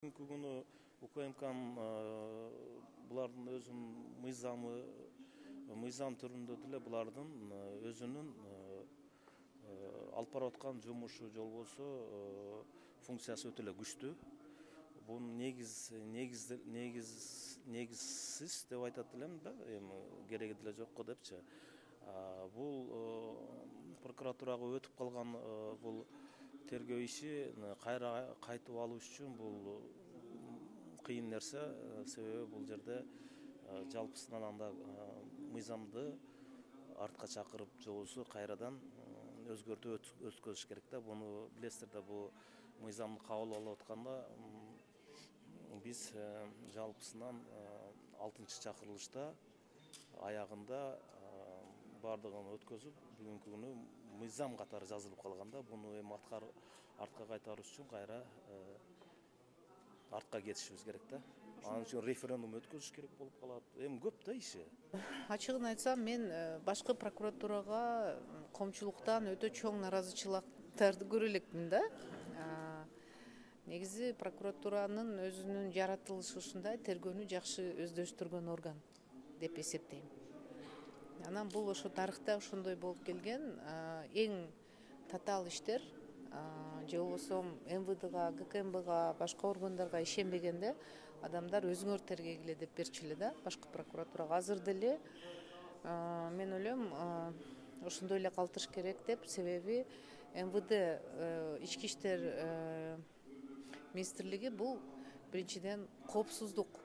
Бүгүнкү күнү УКМКнын булардын өзүнүн мыйзам түрүндө деле булардын өзүнүн алып барып аткан жумушу же болбосо функциясы өтө эле күчтүү. Бунун негизсиз деп айтат элем да, эми кереги деле жок го депчи. Бул прокуратурага өтүп калган бул тергөө иши кайра кайтып алыш үчүн бул кыйын нерсе. Себеби бул жерде жалпысынан анда мыйзамды артка чакырып же болбосо кайрадан өзгөртүп өткөзүш керек да. Буну билесиздер да, бул мыйзамды кабыл алып атканда биз жалпысынан 6-чы чакырылышта аягында бардыгын өткөзүп, бүгүнкү күнү мыйзам катары жазылып калганда, буну эми артка кайтарыш үчүн кайра артка кетишибиз керек да. Анын үчүн референдум өткөзүш керек болуп калат. Эми көп да иши. Ачыгын айтсам, мен башкы прокуратурага коомчулуктан өтө чоң наразычылыктарды көрө элекмин да. Негизи прокуратуранын өзүнүн жаратылышы ушундай, тергөөнү жакшы өздөштүргөн орган деп эсептейм. Анан бул ошо тарыхта ошондой болуп келген. Эң татаал иштер же болбосо МВДга, ГКМБга, башка органдарга ишенбегенде адамдар өзүңөр тергегиле деп берчү эле да, башкы прокуратурага. Азыр деле мен ойлойм, ошондой эле калтырыш керек деп, себеби МВД ички иштер министрлиги бул биринчиден коопсуздук,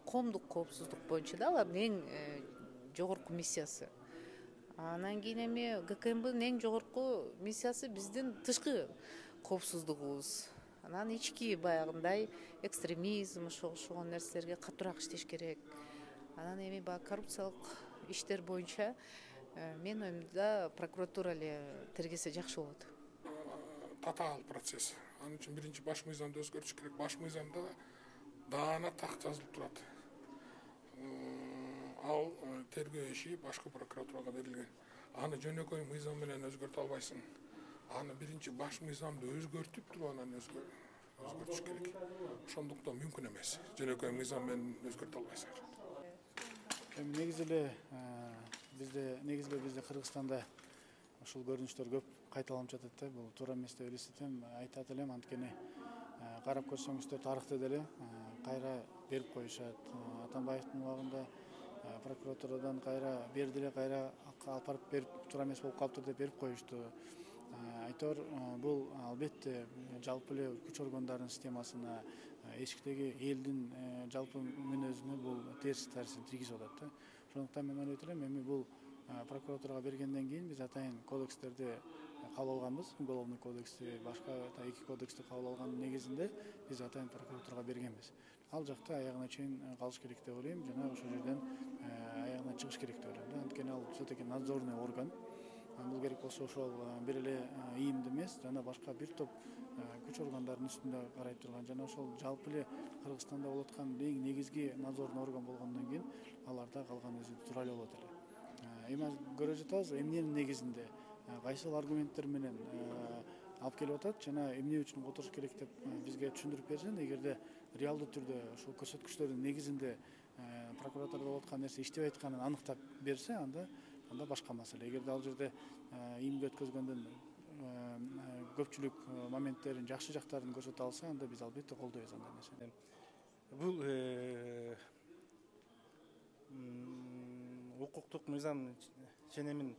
коомдук коопсуздук боюнча да алардын эң жогорку миссиясы. Анан кийин эми ГКМБнын эң жогорку миссиясы биздин тышкы коопсуздугубуз. Анан ички баягындай экстремизм, ошогон нерселерге катуураак иштеш керек. Анан эми баягы коррупциялык иштер боюнча менин оюмда прокуратура эле тергесе жакшы болот. Татаал процесс. Анын үчүн биринчи баш мыйзамды өзгөртүш керек. Баш мыйзамда даана так жазылып турат. Ал тергөө иши башкы прокуратурага берилген. Аны жөнөкөй мыйзам менен өзгөртө албайсың. Аны биринчи баш мыйзамды өзгөртүп туруп анан өзгөртүш керек. Ошондуктан мүмкүн эмес. Жөнөкөй мыйзам менен өзгөртө албайсың. Негизи эле бизде Кыргызстанда ушул көрүнүштөр көп кайталанып жатат да. Бул туура эмес деп элестетем. Айтат элем, анткени карап көрсөңүздөр тарыхта деле кайра берип коюшат. Атамбаевдин убагында прокуратурадан кайра берди эле, кайра алып барып берип туура эмес болуп калыптыр деп берип коюшту. Айтор бул албетте жалпы эле күч органдарынын системасына, эчтеги элдин жалпы мүнөзүнө бул терс таасирин тийгизип атат да. Ошондуктан мен ойлойт элем, эми бул прокуратурага бергенден кийин биз атайын кодекстерди кабыл алганбыз. Уголовный кодексти, башка 2 кодексти кабыл алгандын негизинде биз атайын прокуратурага бергенбиз. Ал жакта аягына чейин калыш керек деп ойлойм, жана ошол жерден аягына чыгыш керек деп ойлойм да. Анткени ал все-таки надзорный орган. Бул керек болсо ошол бир эле ИИМди эмес, жана башка бир топ күч органдарынын үстүндө карай турган, жана ошол жалпы эле Кыргызстанда болуп аткан эң негизги надзорный орган болгондон кийин аларда калган өзү тура эле болот эле. Эми көрө жатабыз, эмненин негизинде, кайсыл аргументтер менен алып келип атат жана эмне үчүн которуш керек деп бизге түшүндүрүп берсен, эгерде реалдуу түрдө ушул көрсөткүчтөрдүн негизинде прокуратурада болуп аткан нерсе иштебей атканын аныктап берсе, анда башка маселе. Эгерде ал жерде ИИМге өткөзгөндөн көпчүлүк моменттерин, жакшы жактарын көрсөтө алса, анда биз албетте колдойбуз андай нерсени. Бул укуктук мыйзам ченемин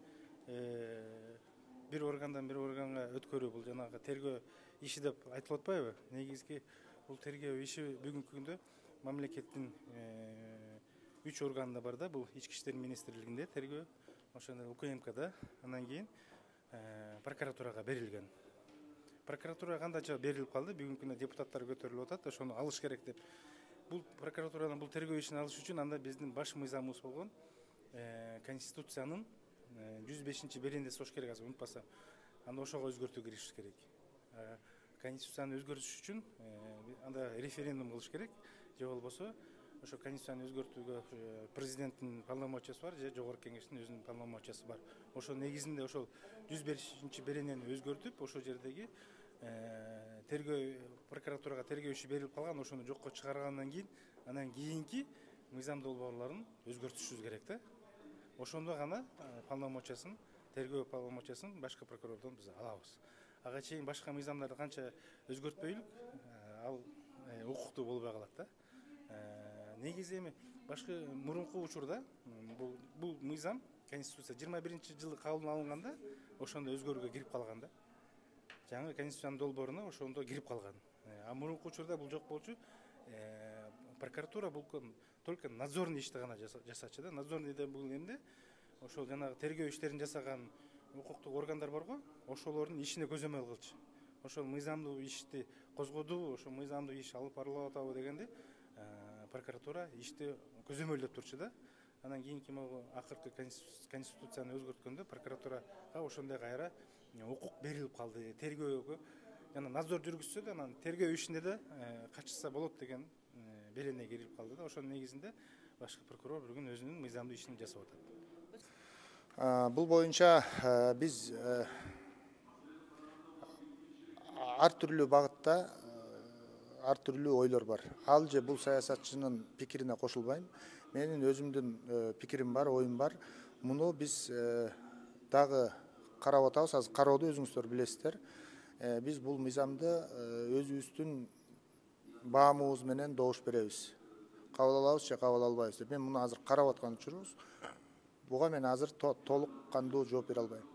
бир органдан бир органга өткөрүү, бул жанагы тергөө иши деп айтылып атпайбы? Негизги бул тергөө иши бүгүнкү күндө мамлекеттин 3 органында бар да. Бул ички иштер министрлигинде тергөө, ошондой УКМКда, анан кийин прокуратурага берилген. Прокуратурага кандайча берилип калды, бүгүнкү күндө депутаттар көтөрүлүп атат, ошону алыш керек деп. Бул прокуратурадан бул тергөө ишин алыш үчүн анда биздин баш мыйзамыбыз болгон Конституциянын 105-чи беренеси болуш керек, азыр унутпасам. Анда ошого өзгөртүү киришиш керек. Конституцияны өзгөртүш үчүн анда референдум кылыш керек, же болбосо ошо конституцияны өзгөртүүгө президенттин полномочиясы бар, же жогорку кеңештин өзүнүн полномочиясы бар. Ошол негизинде ошол 105-чи беренени өзгөртүп, ошол жердеги тергөө прокуратурага тергөө иши берилип калган, ошону жокко чыгаргандан кийин анан кийинки мыйзам долбоорлорун өзгөртүшүбүз керек да. Ошондо гана полномочиясын, тергөө полномочиясын башкы прокурордон биз алабыз. Ага чейин башка мыйзамдарды канча өзгөртпөйлүк, ал укуктуу болбой калат да. Негизи эми башкы мурунку учурда бул мыйзам Конституция 21-жылы кабыл алынганда ошондо өзгөрүүгө кирип калган да. Жаңы Конституциянын долбооруна ошондо кирип калган. А мурунку учурда бул жок болчу. Прокуратура бул только надзорный ишти гана жасачу да. Надзорный деп бул эмне? Ошол жанагы тергөө иштерин жасаган укуктук органдар барго, ошолордун ишине көзөмөл кылчу. Ошол мыйзамдуу ишти козгоду, ошол мыйзамдуу иш алып барылып атабы дегенде прокуратура ишти көзөмөлдөп турчу да. Анан кийинки могу акыркы конституцияны өзгөрткөндө прокуратурага ошондой кайра укук берилип калды. Тергөөгө жана надзор жүргүзсө да, анан тергөө ишине да катышса болот деген берене кирип калды да. Ошонун негизинде башкы прокурор бүгүн өзүнүн мыйзамдуу ишин жасап атат. Бул боюнча биз ар түрдүү багытта ар түрдүү ойлор бар. Ал же бул саясатчынын пикирине кошулбайм. Менин өзүмдүн пикирим бар, оюм бар. Муну биз дагы карап атабыз. Азыр кароодо өзүңүздөр билесиздер. Биз бул мыйзамды өзүбүздүн баамыбыз менен добуш беребиз. Кабыл алабыз же кабыл албайбыз деп. Мен муну азыр карап аткан учурубуз. Буга мен азыр толук кандуу жооп бере албайм.